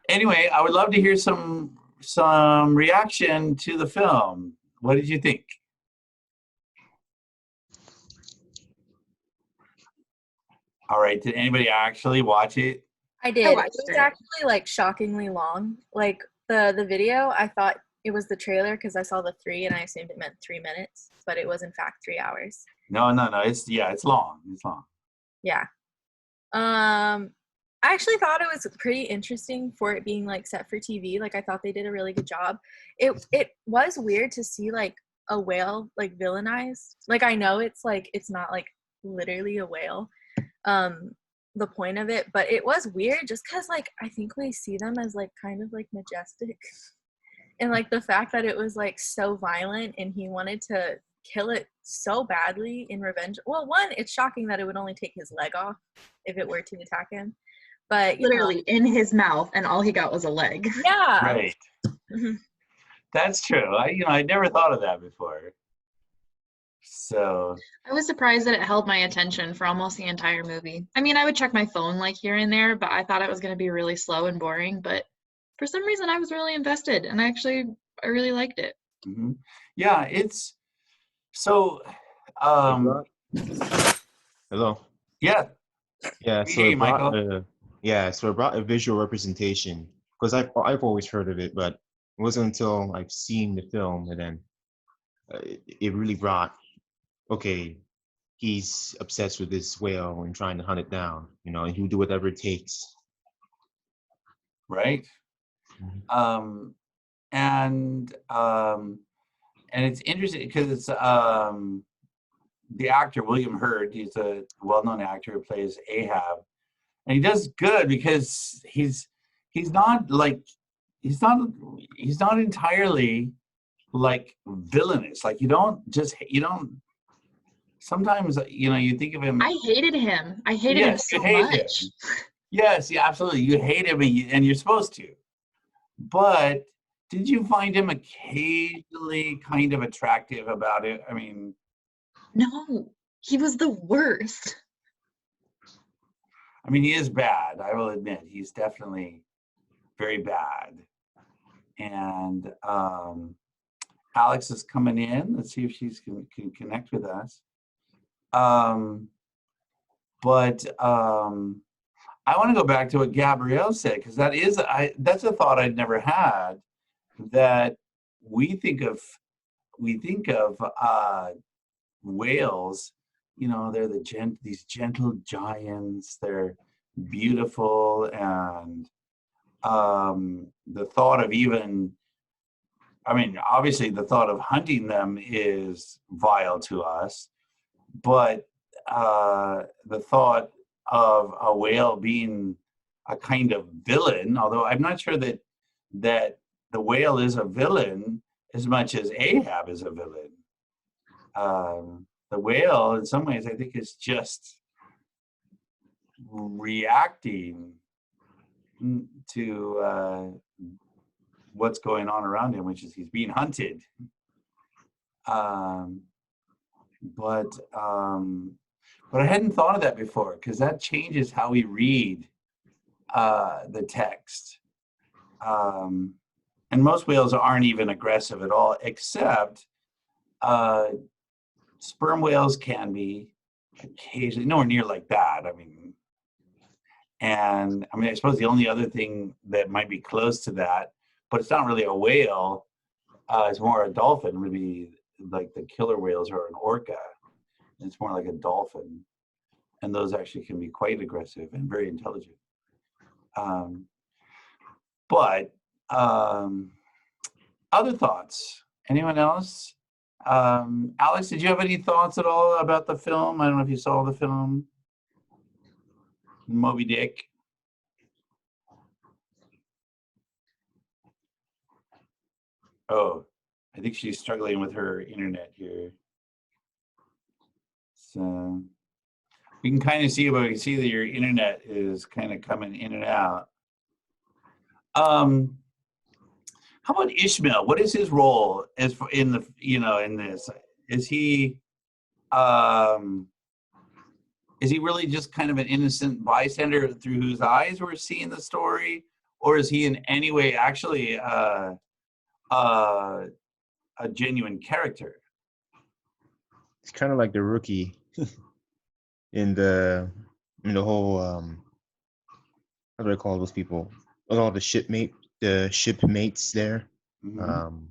Anyway, I would love to hear some reaction to the film. What did you think? All right, did anybody actually watch it? I I did. It watched was it. actually like shockingly long. Like the video, I thought it was the trailer because I saw the 3 and I assumed it meant 3 minutes, but it was in fact 3 hours. No, no, no. It's long. It's long. Yeah. I actually thought it was pretty interesting for it being like set for TV. Like I thought they did a really good job. It was weird to see like a whale like villainized. Like I know it's like it's not like literally a whale. Um the point of it, but it was weird just cuz like I think we see them as like kind of like majestic. And like the fact that it was like so violent and he wanted to kill it so badly in revenge. Well, one, it's shocking that it would only take his leg off if it were to attack him. But you know, Literally in his mouth, and all he got was a leg. yeah. Right. Mhm. That's true. I never thought of that before. So, I was surprised that it held my attention for almost the entire movie. I mean, I would check my phone like here and there, but I thought it was going to be really slow and boring. But for some reason, I was really invested, and I really liked it. mhm. Yeah, it's so. It Um, brought, hello. yeah, Yeah, we so hear you, it brought Michael. a yeah, so it brought a visual representation because I've always heard of it, but it wasn't until I've seen the film and then it really brought okay, he's obsessed with this whale and trying to hunt it down, and he'll do whatever it takes. Right. Mhm. Um, and um, and it's interesting because it's the actor William Hurt. He's a well-known actor who plays Ahab, and he does good because he's not like he's not he's not entirely like villainous. Like you don't sometimes you think of him. I hated him. I hated him Yes, you so hate much. him. Yes, yeah, absolutely. You hate him, and you're supposed to. But did you find him occasionally kind of attractive about it? I mean, No, he was the worst. he is bad. I will admit, he's definitely very bad. And Alex is coming in. Let's see if she's can connect with us. Um, but I want to go back to what Gabrielle said because that's a thought I'd never had. That we think of we think of whales. They're these gentle giants. They're beautiful, and the thought of even obviously the thought of hunting them is vile to us, but the thought of a whale being a kind of villain, although I'm not sure that the whale is a villain as much as Ahab is a villain. The whale, in some ways, I think is just reacting to what's going on around him, which is he's being hunted. Um, but but I hadn't thought of that before because that changes how we read the text. And most whales aren't even aggressive at all, except sperm whales can be occasionally, nowhere near like that. I suppose the only other thing that might be close to that, but it's not really a whale, it's more a dolphin, would be like the killer whales or an orca. It's more like a dolphin. And those actually can be quite aggressive and very intelligent. Um, but other thoughts? Anyone else? Alex, did you have any thoughts at all about the film? I don't know if you saw the film, Moby Dick. Oh, I think she's struggling with her internet here. So we can kind of see, but we can see that your internet is kind of coming in and out. How about Ishmael? What is his role in this? Is he um, is he really just kind of an innocent bystander through whose eyes we're seeing the story, or is he in any way actually a genuine character? It's kind of like the rookie in the whole how do I call those people? All the shipmates there. Mhm.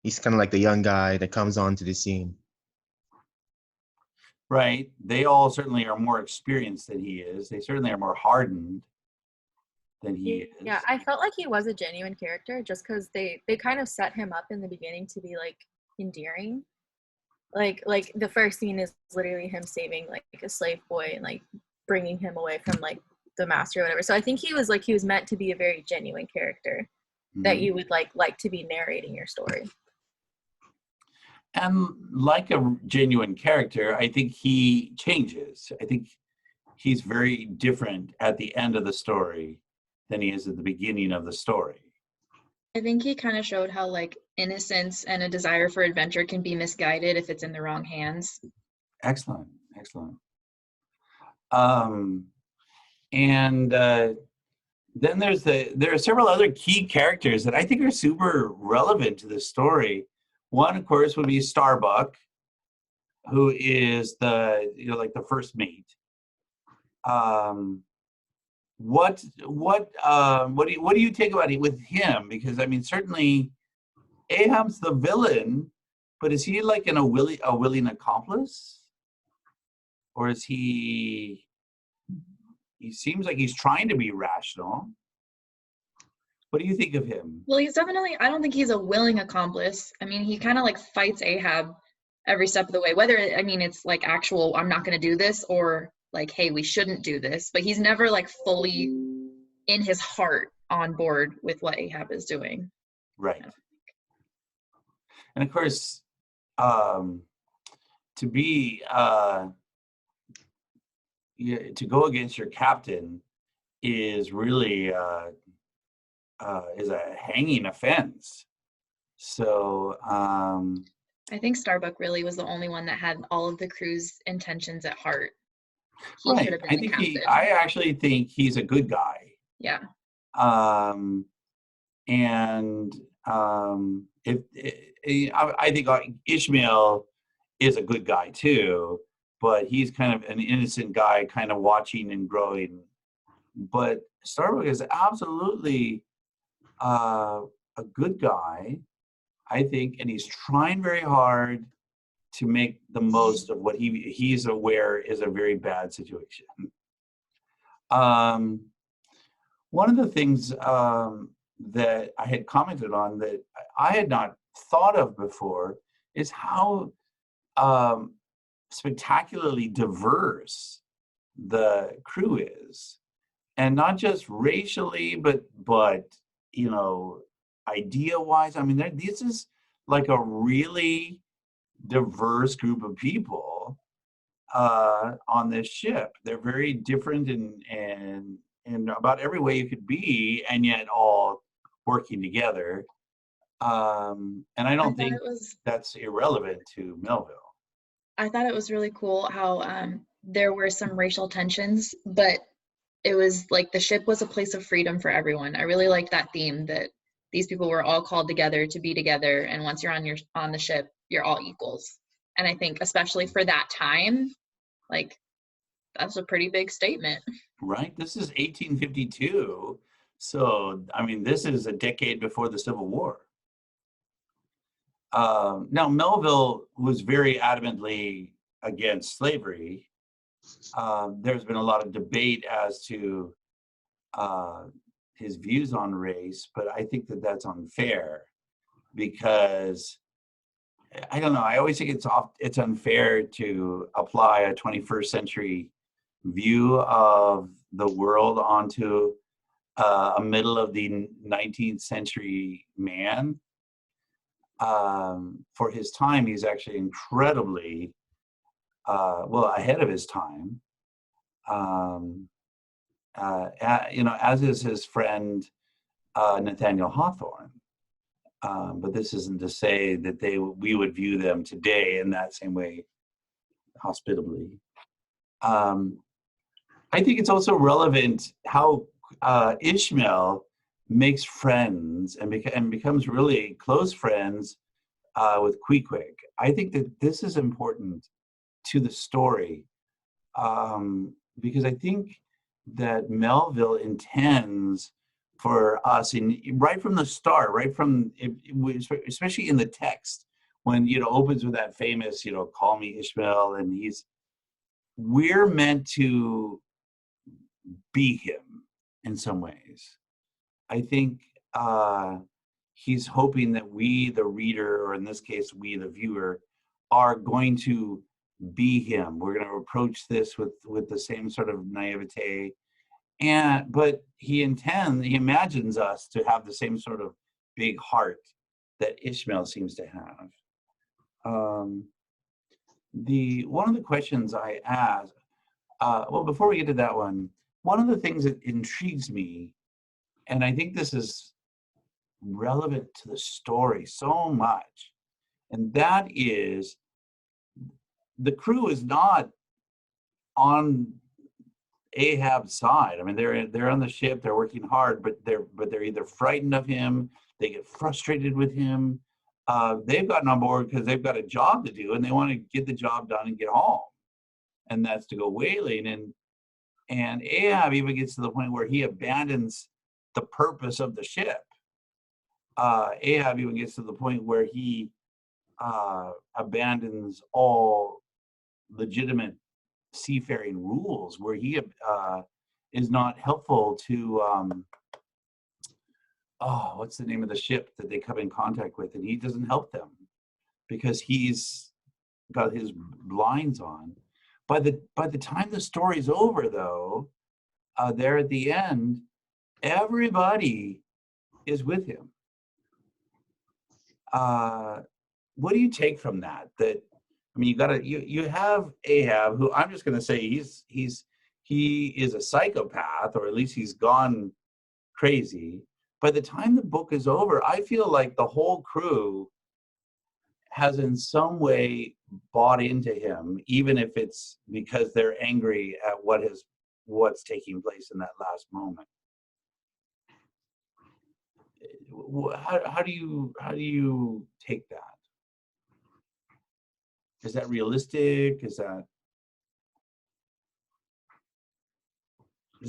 He's kind of like the young guy that comes onto the scene. Right. They all certainly are more experienced than he is. They certainly are more hardened than he is. Yeah, I felt like he was a genuine character just because they kind of set him up in the beginning to be like endearing. Like the first scene is literally him saving like a slave boy and like bringing him away from like the master or whatever. So I think he was meant to be a very genuine character that Mhm. you would like to be narrating your story. And like a genuine character, I think he changes. I think he's very different at the end of the story than he is at the beginning of the story. I think he kind of showed how like innocence and a desire for adventure can be misguided if it's in the wrong hands. Excellent, excellent. And then there are several other key characters that I think are super relevant to the story. One, of course, would be Starbuck, who is like the first mate. What do you take about it with him? Because I mean, certainly Ahab's the villain, but is he like a willing accomplice, or is he? He seems like he's trying to be rational. What do you think of him? Well, he's definitely, I don't think he's a willing accomplice. I mean, he kind of like fights Ahab every step of the way, whether, I mean, it's like actual, I'm not going to do this, or like, hey, we shouldn't do this, but he's never like fully in his heart on board with what Ahab is doing. Right. And of course, to be to go against your captain is really is a hanging offense. So I think Starbuck really was the only one that had all of the crew's intentions at heart. He right. should have been I the think captain. I actually think he's a good guy. Yeah. And I think Ishmael is a good guy too, but he's kind of an innocent guy, kind of watching and growing. But Starbuck is absolutely a good guy, I think, and he's trying very hard to make the most of what he's aware is a very bad situation. One of the things that I had commented on that I had not thought of before is how spectacularly diverse the crew is, and not just racially, but idea-wise. I mean, this is like a really diverse group of people on this ship. They're very different in about every way you could be, and yet all working together. And I don't think that's irrelevant to Melville. I thought it was really cool how there were some racial tensions, but it was like the ship was a place of freedom for everyone. I really liked that theme that these people were all called together to be together, and once you're on the ship, you're all equals. And I think especially for that time, like that's a pretty big statement. Right? This is 1852. So, I mean, this is a decade before the Civil War. Now, Melville was very adamantly against slavery. There's been a lot of debate as to his views on race, but I think that that's unfair because I don't know. I always think it's unfair to apply a 21st century view of the world onto a middle of the 19th century man. For his time, he's actually incredibly ahead of his time. As is his friend Nathaniel Hawthorne. But this isn't to say that we would view them today in that same way, hospitably. I think it's also relevant how Ishmael makes friends and becomes really close friends with Queequeg. I think that this is important to the story, because I think that Melville intends for us right from the start, right from especially in the text when opens with that famous call me Ishmael, and we're meant to be him in some ways. I think he's hoping that we, the reader, or in this case, we, the viewer, are going to be him. We're going to approach this with the same sort of naivete, but he imagines us to have the same sort of big heart that Ishmael seems to have. One of the questions I asked, well, before we get to that one of the things that intrigues me, and I think this is relevant to the story so much, and that is the crew is not on Ahab's side. I mean, they're on the ship, they're working hard, but they're either frightened of him, they get frustrated with him. They've gotten on board because they've got a job to do, and they want to get the job done and get home, and that's to go whaling. And Ahab even gets to the point where he abandons the purpose of the ship. Ahab even gets to the point where he abandons all legitimate seafaring rules, where he is not helpful to what's the name of the ship that they come in contact with, and he doesn't help them because he's got his blinds on. By the time the story's over, though, there at the end, everybody is with him. What do you take from that? That, I mean, you have Ahab, who I'm just going to say he is a psychopath, or at least he's gone crazy. By the time the book is over, I feel like the whole crew has in some way bought into him, even if it's because they're angry at what's taking place in that last moment. How do you take that? Is that realistic? Is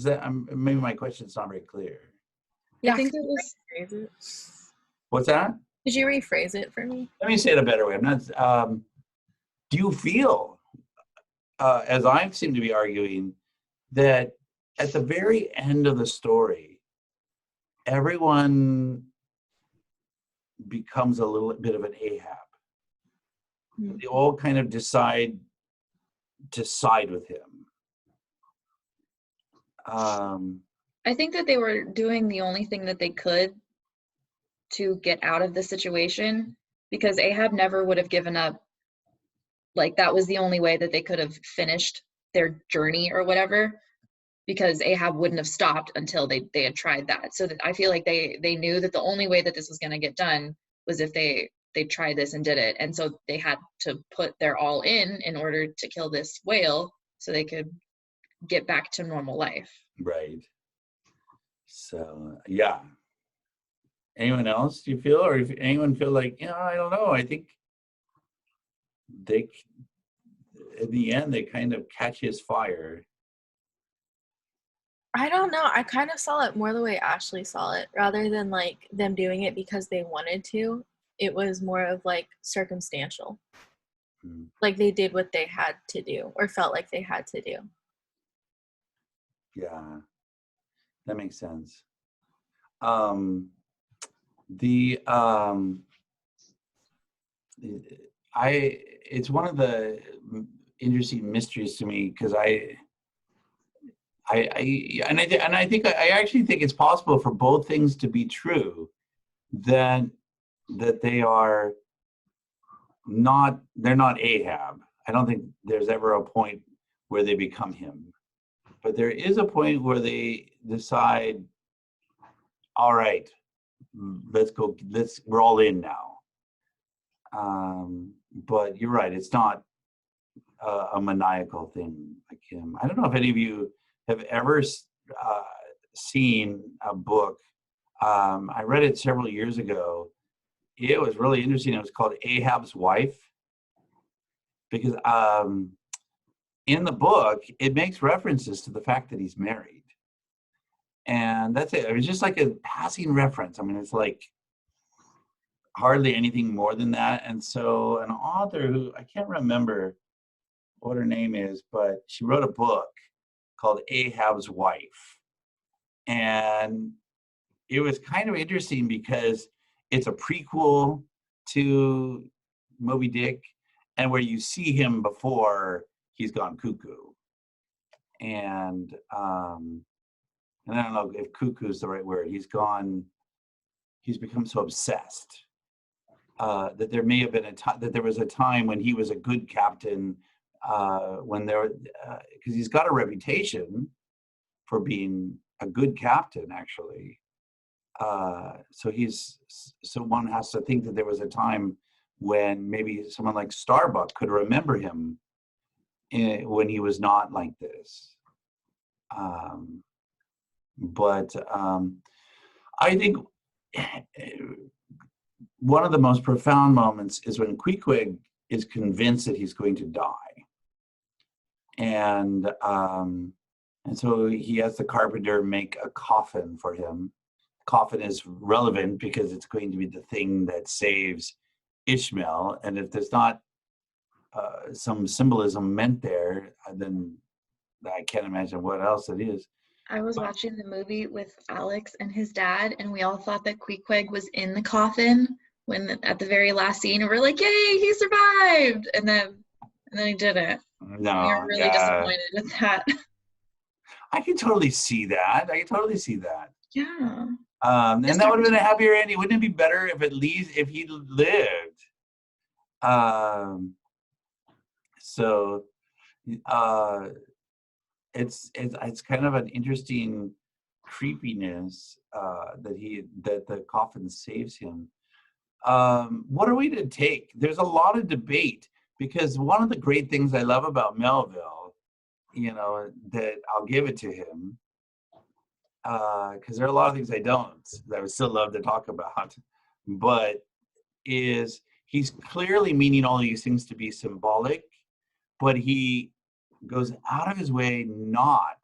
that maybe my question's not very clear. Yeah, I think could it you was. rephrase it? What's that? Could you rephrase it for me? Let me say it a better way. I'm not. Do you feel, as I seem to be arguing, that at the very end of the story, everyone becomes a little bit of an Ahab? They all kind of decide to side with him. I think that they were doing the only thing that they could to get out of the situation, because Ahab never would have given up. Like, that was the only way that they could have finished their journey or whatever, because Ahab wouldn't have stopped until they had tried that. So that I feel like they knew that the only way that this was going to get done was if they tried this and did it. And so they had to put their all in order to kill this whale so they could get back to normal life. Right. So, yeah. Anyone else, do you feel, or if anyone feel like, I don't know, I think they, in the end, they kind of catch his fire. I don't know. I kind of saw it more the way Ashley saw it, rather than like them doing it because they wanted to. It was more of like circumstantial. Like they did what they had to do, or felt like they had to do. Yeah, that makes sense. It's one of the interesting mysteries to me, because I actually think it's possible for both things to be true, that they're not Ahab. I don't think there's ever a point where they become him, but there is a point where they decide, all right, we're all in now. But you're right, it's not a maniacal thing like him. I don't know if any of you have ever seen a book. I read it several years ago. It was really interesting. It was called Ahab's Wife, because in the book, it makes references to the fact that he's married. And that's it. It was just like a passing reference. I mean, it's like hardly anything more than that. And so an author who, I can't remember what her name is, but she wrote a book called Ahab's Wife. And it was kind of interesting because it's a prequel to Moby Dick, and where you see him before he's gone cuckoo. And I don't know if cuckoo is the right word. He's become so obsessed that there may have been there was a time when he was a good captain, because he's got a reputation for being a good captain, actually. So one has to think that there was a time when maybe someone like Starbuck could remember him when he was not like this. But I think one of the most profound moments is when Queequeg is convinced that he's going to die. And so he has the carpenter make a coffin for him. Coffin is relevant because it's going to be the thing that saves Ishmael. And if there's not some symbolism meant there, then I can't imagine what else it is. I was watching the movie with Alex and his dad, and we all thought that Queequeg was in the coffin when at the very last scene, and we're like, "Yay, he survived!" And then he didn't. No, We were really disappointed with that. I can totally see that. Yeah. And that would have been a happier ending. Wouldn't it be better if at least if he lived? So it's kind of an interesting creepiness that the coffin saves him. What are we to take? There's a lot of debate, because one of the great things I love about Melville, that I'll give it to him, because there are a lot of things I don't, that I would still love to talk about, but is he's clearly meaning all these things to be symbolic, but he goes out of his way not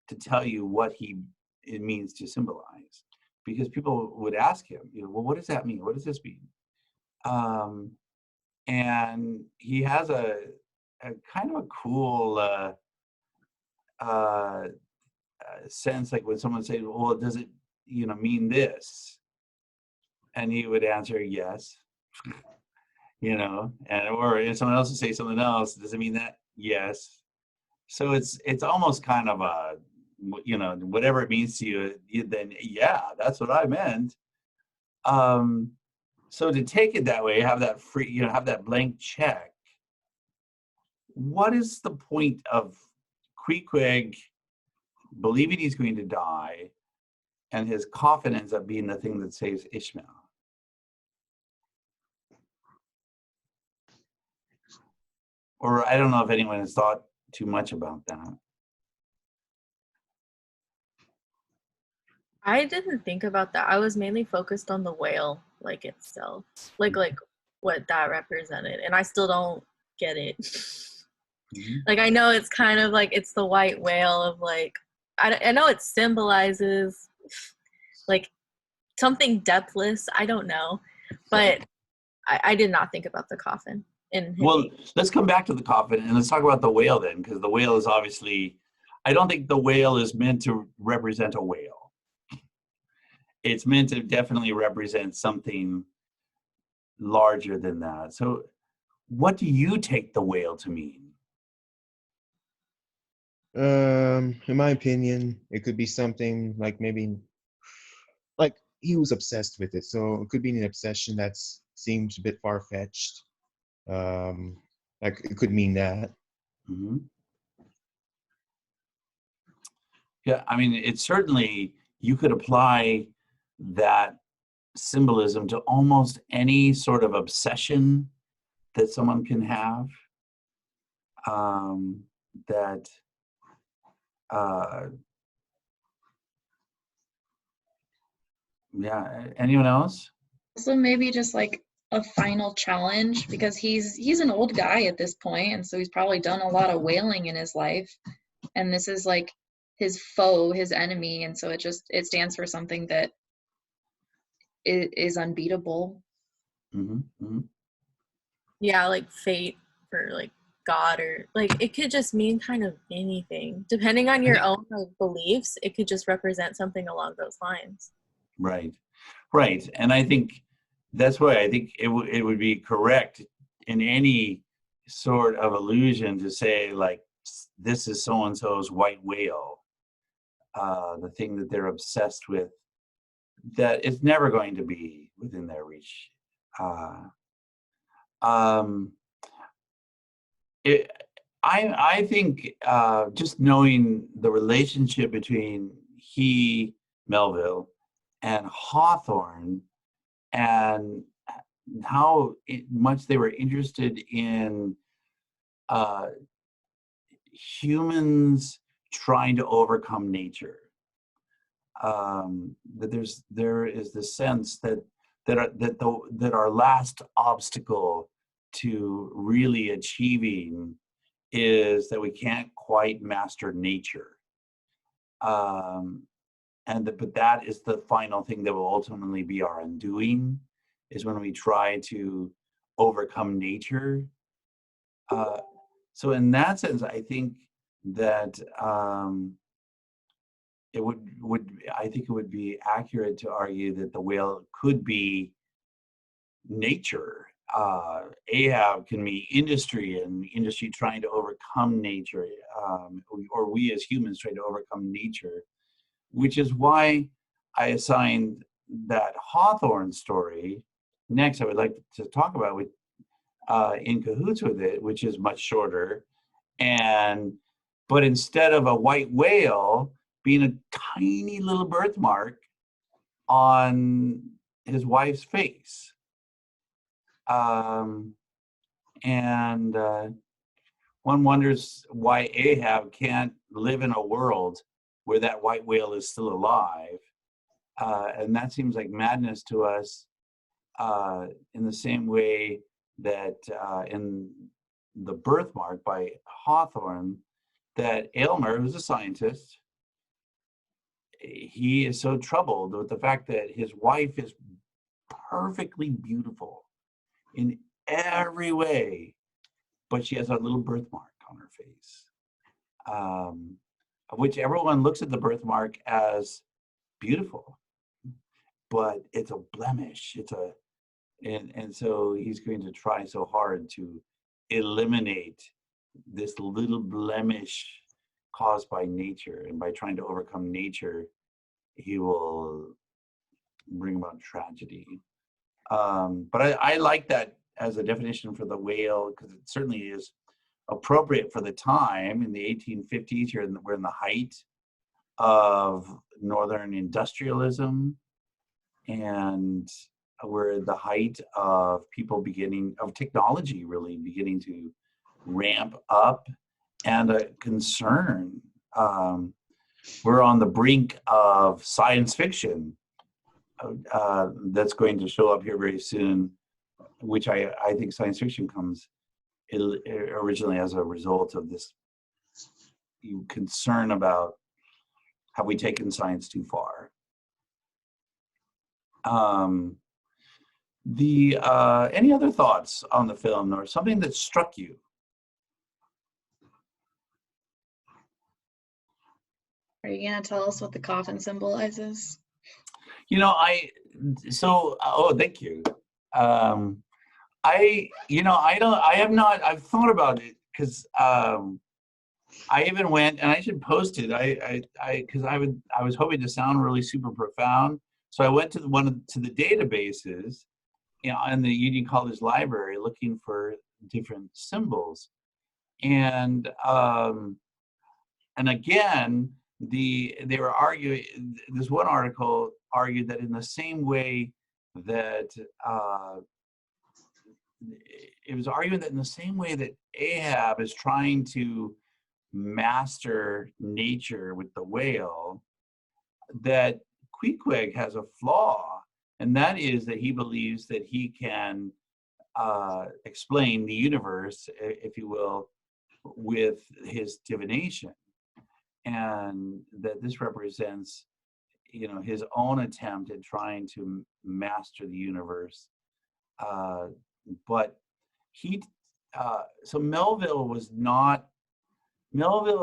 to tell you what it means to symbolize, because people would ask him, well, what does that mean? What does this mean? And he has a kind of a cool sense, like when someone says, well, does it mean this? And he would answer yes. Or if someone else would say something else, does it mean that? Yes. So it's almost kind of a, whatever it means to you, then yeah, that's what I meant. So to take it that way, have that free, have that blank check. What is the point of Queequeg believing he's going to die, and his coffin ends up being the thing that saves Ishmael? Or I don't know if anyone has thought too much about that. I didn't think about that. I was mainly focused on the whale, like itself, like what that represented, and I still don't get it. Mm-hmm. Like, I know it's kind of like it's the white whale of like, I know it symbolizes like something depthless. I don't know, but I did not think about the coffin. Well, let's come back to the coffin and let's talk about the whale then, because the whale is obviously, I don't think the whale is meant to represent a whale. It's meant to definitely represent something larger than that. So what do you take the whale to mean? In my opinion, it could be something like maybe like he was obsessed with it. So it could be an obsession that seems a bit far-fetched. Like it could mean that. Mm-hmm. Yeah, I mean, it's certainly, you could apply that symbolism to almost any sort of obsession that someone can have. Yeah. Anyone else? Also, maybe just like a final challenge because he's an old guy at this point, and so he's probably done a lot of whaling in his life, and this is like his foe, his enemy, and so it stands for something that is unbeatable. Mm-hmm. Yeah, like fate for like God, or like it could just mean kind of anything. Depending on your own like, beliefs, it could just represent something along those lines. Right. Right. And I think that's why I think it would be correct in any sort of illusion to say like this is so and so's white whale, the thing that they're obsessed with, that it's never going to be within their reach. Uh, um, it, I think just knowing the relationship between Melville, and Hawthorne, and how much they were interested in humans trying to overcome nature. That there is the sense that our last obstacle to really achieving is that we can't quite master nature. But that is the final thing that will ultimately be our undoing, is when we try to overcome nature. So in that sense, I think that it would be accurate to argue that the whale could be nature. Ahab can be industry, and industry trying to overcome nature, or we as humans trying to overcome nature, which is why I assigned that Hawthorne story. Next, I would like to talk about with In Cahoots with It, which is much shorter, but instead of a white whale being a tiny little birthmark on his wife's face. And one wonders why Ahab can't live in a world where that white whale is still alive. And that seems like madness to us, in the same way that in The Birthmark by Hawthorne, that Aylmer, who's a scientist, he is so troubled with the fact that his wife is perfectly beautiful in every way, but she has a little birthmark on her face, of which everyone looks at the birthmark as beautiful, but it's a blemish. And so he's going to try so hard to eliminate this little blemish caused by nature, and by trying to overcome nature, he will bring about tragedy. But I like that as a definition for the whale, because it certainly is appropriate for the time. In the 1850s, we're in the height of northern industrialism, and we're at the height of technology really beginning to ramp up, and a concern. We're on the brink of science fiction that's going to show up here very soon, which I think science fiction comes originally as a result of this concern about, have we taken science too far? Any other thoughts on the film, or something that struck you? Are you gonna tell us what the coffin symbolizes? Thank you. I've thought about it, because I even went, and I should post it. Because I was hoping to sound really super profound. So I went to the databases, in the Union College Library, looking for different symbols. And again, they were arguing, this one article argued that in the same way that it was arguing that in the same way that Ahab is trying to master nature with the whale, that Queequeg has a flaw, and that is that he believes that he can explain the universe, if you will, with his divination, and that this represents, his own attempt at trying to master the universe. But he, so Melville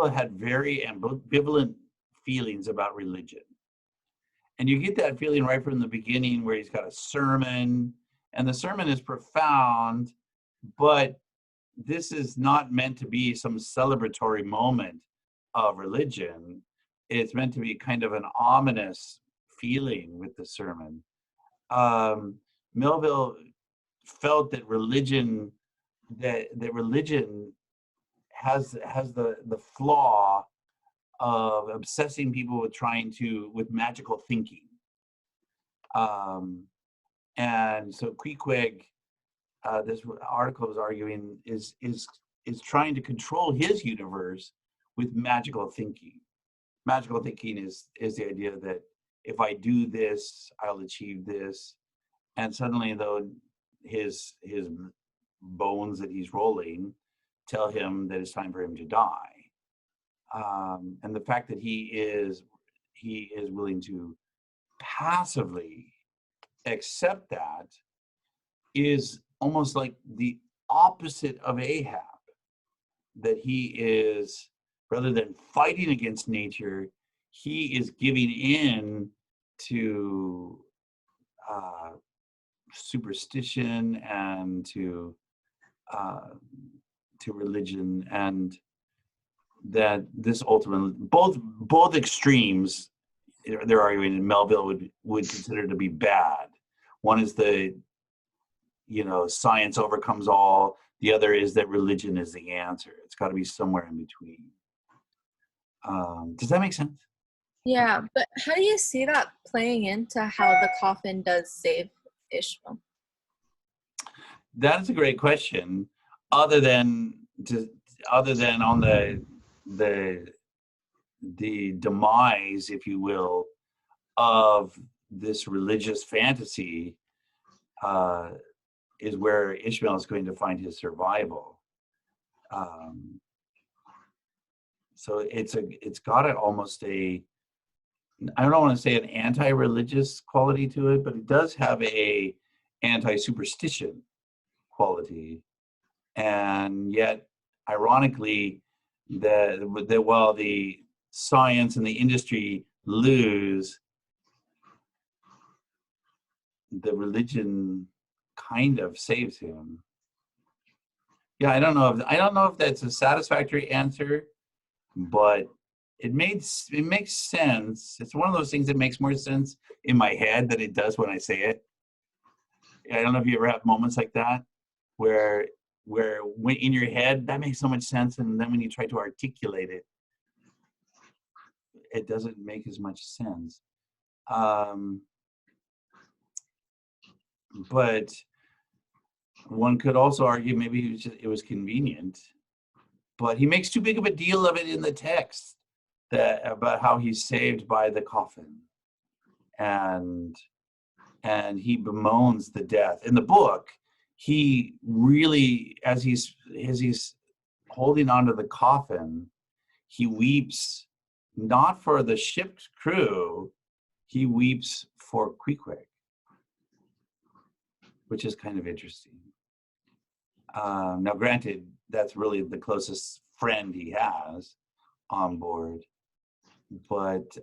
had very ambivalent feelings about religion. And you get that feeling right from the beginning, where he's got a sermon, and the sermon is profound, but this is not meant to be some celebratory moment of religion. It's meant to be kind of an ominous feeling with the sermon. Melville felt that religion has the flaw of obsessing people with magical thinking. And so Queequeg, this article is arguing, is trying to control his universe with magical thinking. Magical thinking is the idea that if I do this, I'll achieve this. And suddenly, though, his bones that he's rolling tell him that it's time for him to die. And the fact that he is willing to passively accept that is almost like the opposite of Ahab. That he is, rather than fighting against nature, he is giving in to superstition and to religion, and that this ultimately, both extremes, they're arguing, and Melville would consider to be bad. One is the science overcomes all. The other is that religion is the answer. It's got to be somewhere in between. Does that make sense? Yeah, but how do you see that playing into how the coffin does save Ishmael? That is a great question. Other than on the demise, if you will, of this religious fantasy, is where Ishmael is going to find his survival. So it's got almost I don't want to say an anti-religious quality to it, but it does have a anti-superstition quality. And yet, ironically, that while the science and the industry lose, the religion kind of saves him. Yeah, I don't know if that's a satisfactory answer, but it makes sense. It's one of those things that makes more sense in my head than it does when I say it. I don't know if you ever have moments like that, where when in your head that makes so much sense, and then when you try to articulate it, it doesn't make as much sense. But one could also argue maybe it was convenient, but he makes too big of a deal of it in the text, about how he's saved by the coffin, and he bemoans the death. In the book, he really, as he's holding onto the coffin, he weeps not for the ship's crew, he weeps for Queequeg, which is kind of interesting. Now, granted, that's really the closest friend he has on board, but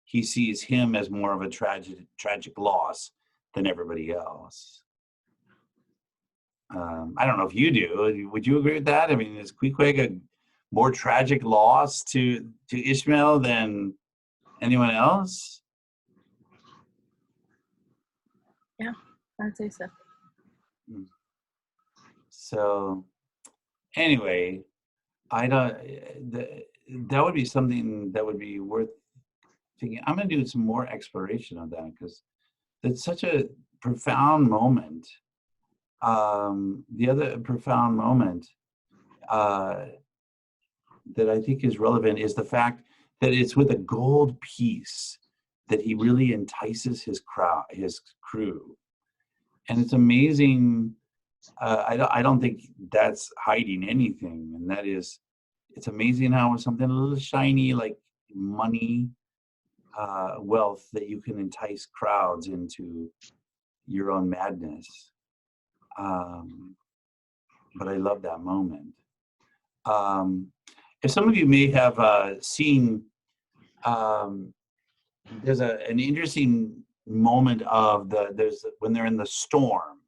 he sees him as more of a tragic loss than everybody else. I don't know if you do. Would you agree with that? I mean, is Queequeg a more tragic loss to Ishmael than anyone else? Yeah, I'd say so. So, anyway, that would be something that would be worth thinking. I'm going to do some more exploration of that, because it's such a profound moment. The other profound moment that I think is relevant is the fact that it's with a gold piece that he really entices his crowd, his crew. And it's amazing. I don't think that's hiding anything. And that is, it's amazing how something a little shiny like money, wealth, that you can entice crowds into your own madness. But I love that moment. If some of you may have seen, there's an interesting moment of when they're in the storm,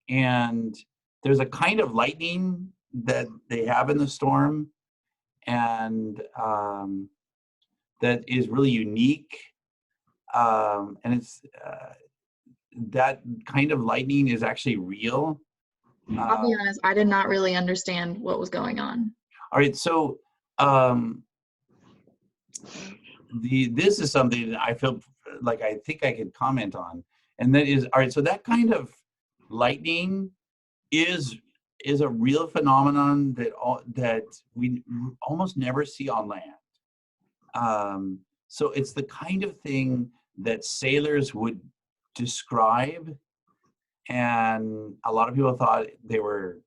and there's a kind of lightning that they have in the storm, and that is really unique. And it's that kind of lightning is actually real. I'll be honest, I did not really understand what was going on. All right, so this is something that I feel like I think I could comment on, and that is, all right, so that kind of lightning is a real phenomenon that we almost never see on land. So it's the kind of thing that sailors would describe, and a lot of people thought they were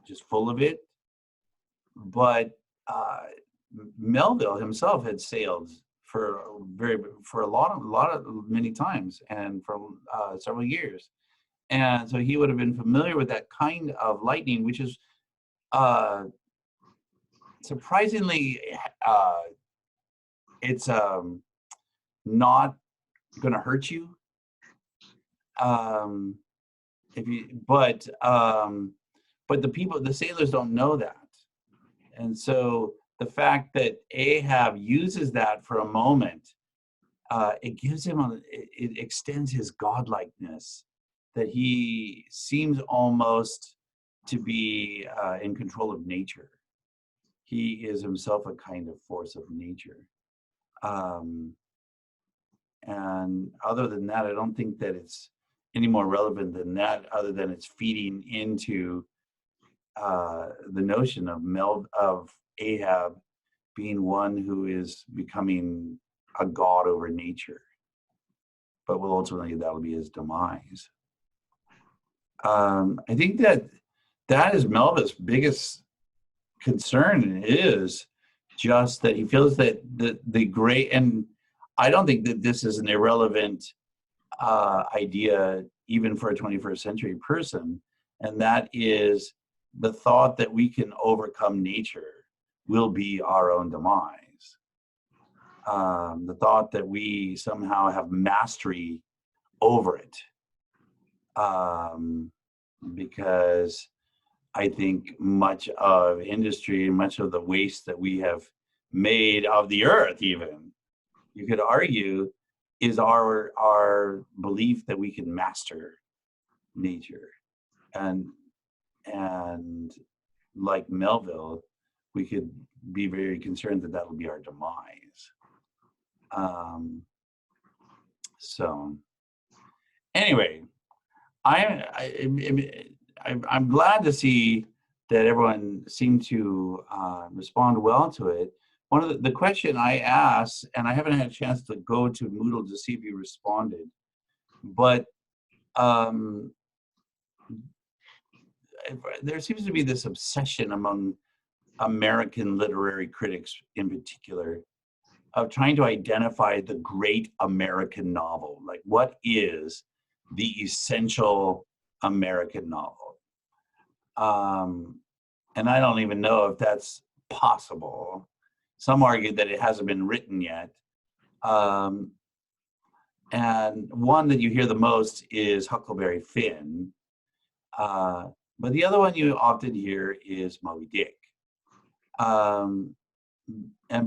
just full of it. But Melville himself had sailed for many times, and for several years, and so he would have been familiar with that kind of lightning, which is surprisingly, it's not going to hurt you. But the sailors don't know that. And so the fact that Ahab uses that for a moment, it gives him it extends his godlikeness, that he seems almost to be in control of nature. He is himself a kind of force of nature. And other than that, I don't think that it's any more relevant than that, other than it's feeding into the notion of Ahab being one who is becoming a god over nature, but will ultimately that'll be his demise. I think that is Melva's biggest concern, is just that he feels that the great, and I don't think that this is an irrelevant idea even for a 21st century person, and that is the thought that we can overcome nature will be our own demise. The thought that we somehow have mastery over it, because I think much of industry, much of the waste that we have made of the earth, even, you could argue, is our belief that we can master nature. And like Melville, we could be very concerned that will be our demise. So anyway, I'm glad to see that everyone seemed to respond well to it. One of the question I asked, and I haven't had a chance to go to Moodle to see if you responded, but there seems to be this obsession among American literary critics in particular of trying to identify the great American novel. Like, what is the essential American novel? And I don't even know if that's possible. Some argue that it hasn't been written yet. And one that you hear the most is Huckleberry Finn. But the other one you often hear is Moby Dick. And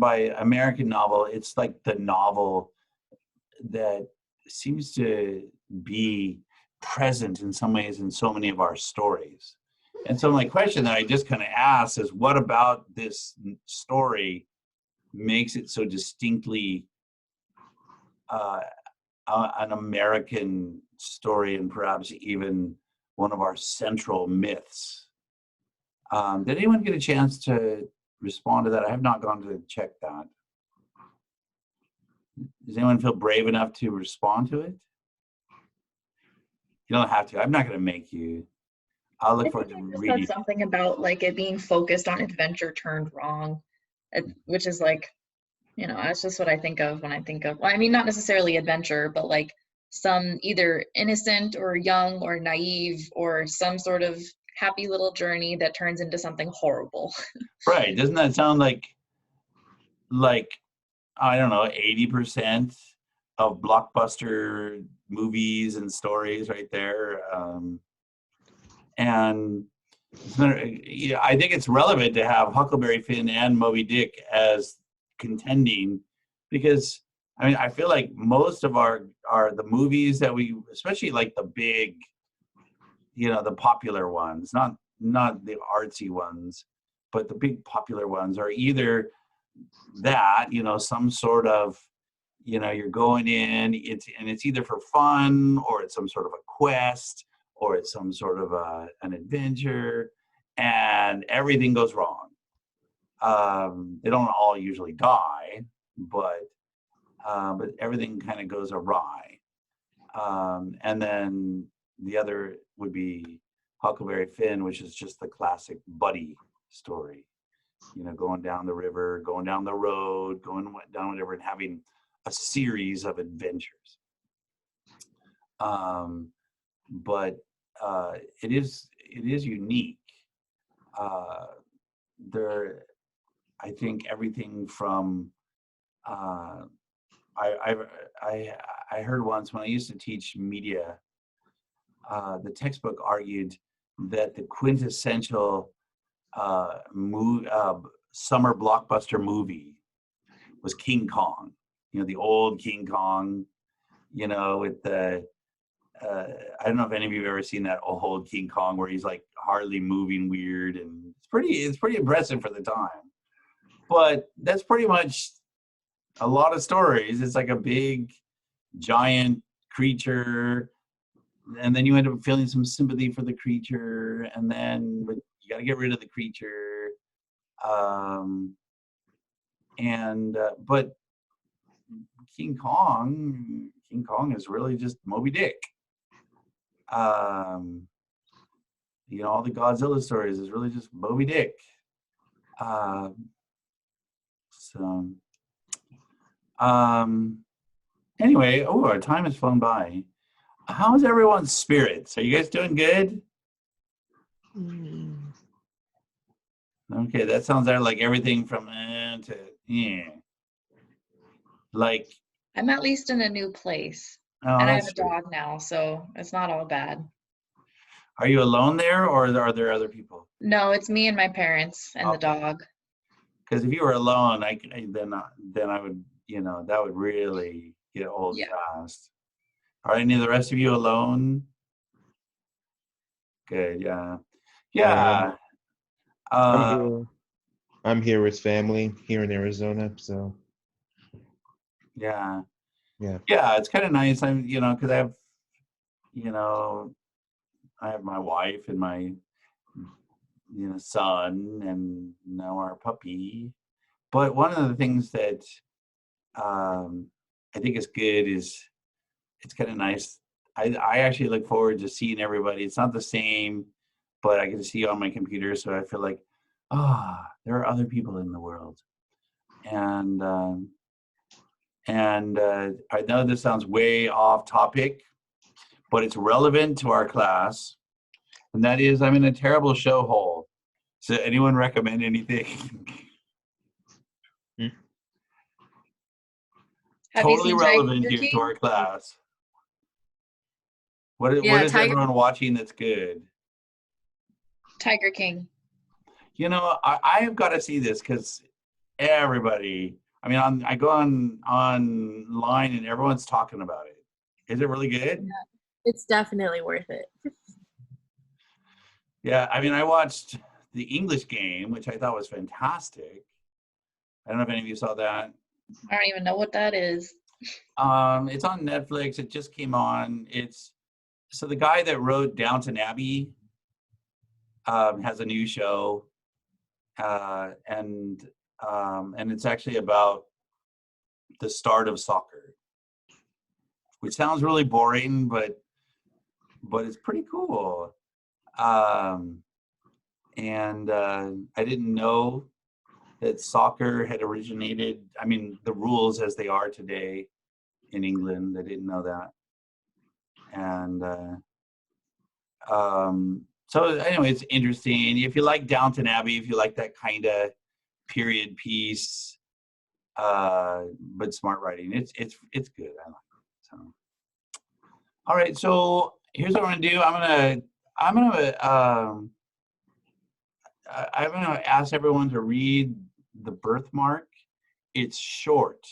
by American novel, it's like the novel that seems to be present in some ways in so many of our stories. And so my question that I just kind of asked is, what about this story makes it so distinctly an American story, and perhaps even one of our central myths? Did anyone get a chance to respond to that? I have not gone to check that. Does anyone feel brave enough to respond to it? You don't have to. I'm not going to make you. I'll look I forward think to you just reading. said something about like it being focused on adventure turned wrong, which is like, that's just what I think of when I think of, well, I mean, not necessarily adventure, but like some either innocent or young or naive or some sort of happy little journey that turns into something horrible. Right. Doesn't that sound like I don't know, 80% of blockbuster movies and stories right there. And I think it's relevant to have Huckleberry Finn and Moby Dick as contending, because I mean I feel like most of the movies that we, especially like the big, the popular ones, not the artsy ones, but the big popular ones are either that, some sort of, you're going in, it's either for fun, or it's some sort of a quest, or it's some sort of an adventure, and everything goes wrong. They don't all usually die, but everything kind of goes awry. And then the other would be Huckleberry Finn, which is just the classic buddy story. Going down the river, going down the road, going down whatever, and having a series of adventures. But it is unique. I think everything from I heard once when I used to teach media, the textbook argued that the quintessential summer blockbuster movie was King Kong. The old King Kong, with the I don't know if any of you have ever seen that old King Kong where he's like hardly moving, weird, and it's pretty impressive for the time. But that's pretty much a lot of stories. It's like a big giant creature, and then you end up feeling some sympathy for the creature, and then you got to get rid of the creature. But King Kong is really just Moby Dick. All the Godzilla stories is really just Moby Dick. Anyway, our time has flown by. How's everyone's spirits? Are you guys doing good? Okay, that sounds like everything from to yeah. Like, I'm at least in a new place, oh, and I that's have a true. dog now, so it's not all bad. Are you alone there, or are there other people? No, it's me and my parents and the dog. Because if you were alone, then I would, that would really get old fast. Are any of the rest of you alone? Good, yeah. I'm here with family here in Arizona, so yeah. Yeah, it's kind of nice. I'm, because I have my wife and my son, and now our puppy. But one of the things that I think is good is it's kind of nice. I actually look forward to seeing everybody. It's not the same, but I can see you on my computer, so I feel like, there are other people in the world. And I know this sounds way off topic, but it's relevant to our class. And that is, I'm in a terrible show hole. So anyone recommend anything? Totally relevant here to our class. What is everyone watching that's good? Tiger King. I have got to see this because everybody, I go online and everyone's talking about it. Is it really good? Yeah, it's definitely worth it. Yeah, I watched The English Game, which I thought was fantastic. I don't know if any of you saw that. I don't even know what that is. It's on Netflix. It just came on. So the guy that wrote Downton Abbey has a new show, and it's actually about the start of soccer. which sounds really boring, but it's pretty cool. And I didn't know that soccer had originated, I mean, the rules as they are today in England. I didn't know that. And so anyway, it's interesting. If you like Downton Abbey, if you like that kind of period piece, but smart writing, it's good. I like it. So, all right. So here's what I'm gonna do. I'm gonna ask everyone to read The Birthmark. It's short.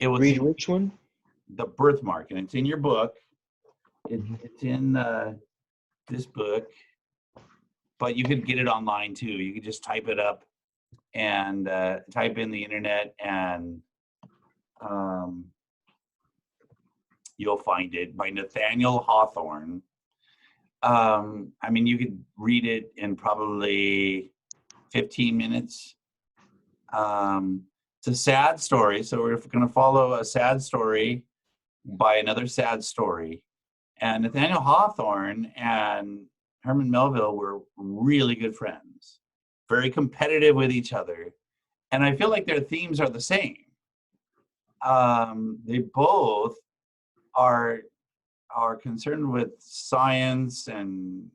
It will Read take which one? The Birthmark, and it's in your book. It's in this book, but you could get it online too. You could just type it up and type in the internet, and you'll find it, by Nathaniel Hawthorne. I mean, you could read it in probably 15 minutes. It's a sad story, so we're going to follow a sad story by another sad story. And Nathaniel Hawthorne and Herman Melville were really good friends, very competitive with each other. And I feel like their themes are the same. They both are concerned with science and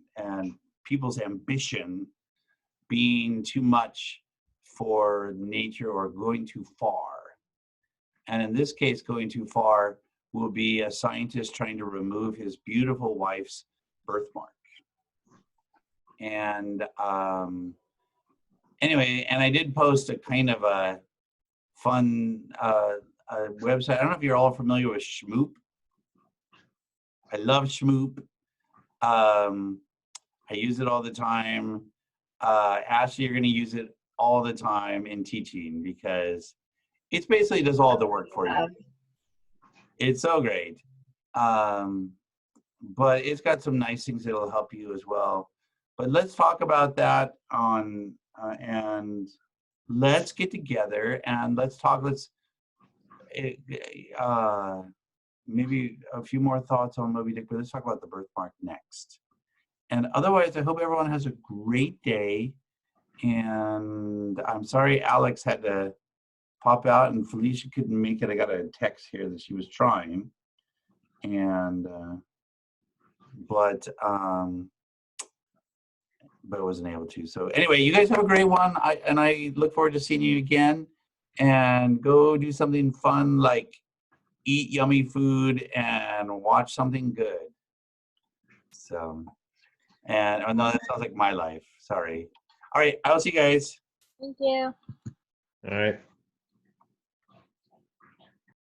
people's ambition being too much for nature or going too far. And in this case, going too far will be a scientist trying to remove his beautiful wife's birthmark. And anyway, and I did post a kind of a fun website. I don't know if you're all familiar with Shmoop. I love Shmoop. I use it all the time. Ashley, you're going to use it all the time in teaching because it basically does all the work for you. It's so great. But it's got some nice things that'll help you as well. But let's talk about that on and let's get together and let's talk. Maybe a few more thoughts on Moby Dick, but let's talk about The Birthmark next. And otherwise, I hope everyone has a great day. And I'm sorry Alex had to pop out and Felicia couldn't make it. I got a text here that she was trying. And, but wasn't able to. So anyway, you guys have a great one. I look forward to seeing you again. And go do something fun like eat yummy food and watch something good. So, and oh no, that sounds like my life. Sorry. All right, I'll see you guys. Thank you. All right.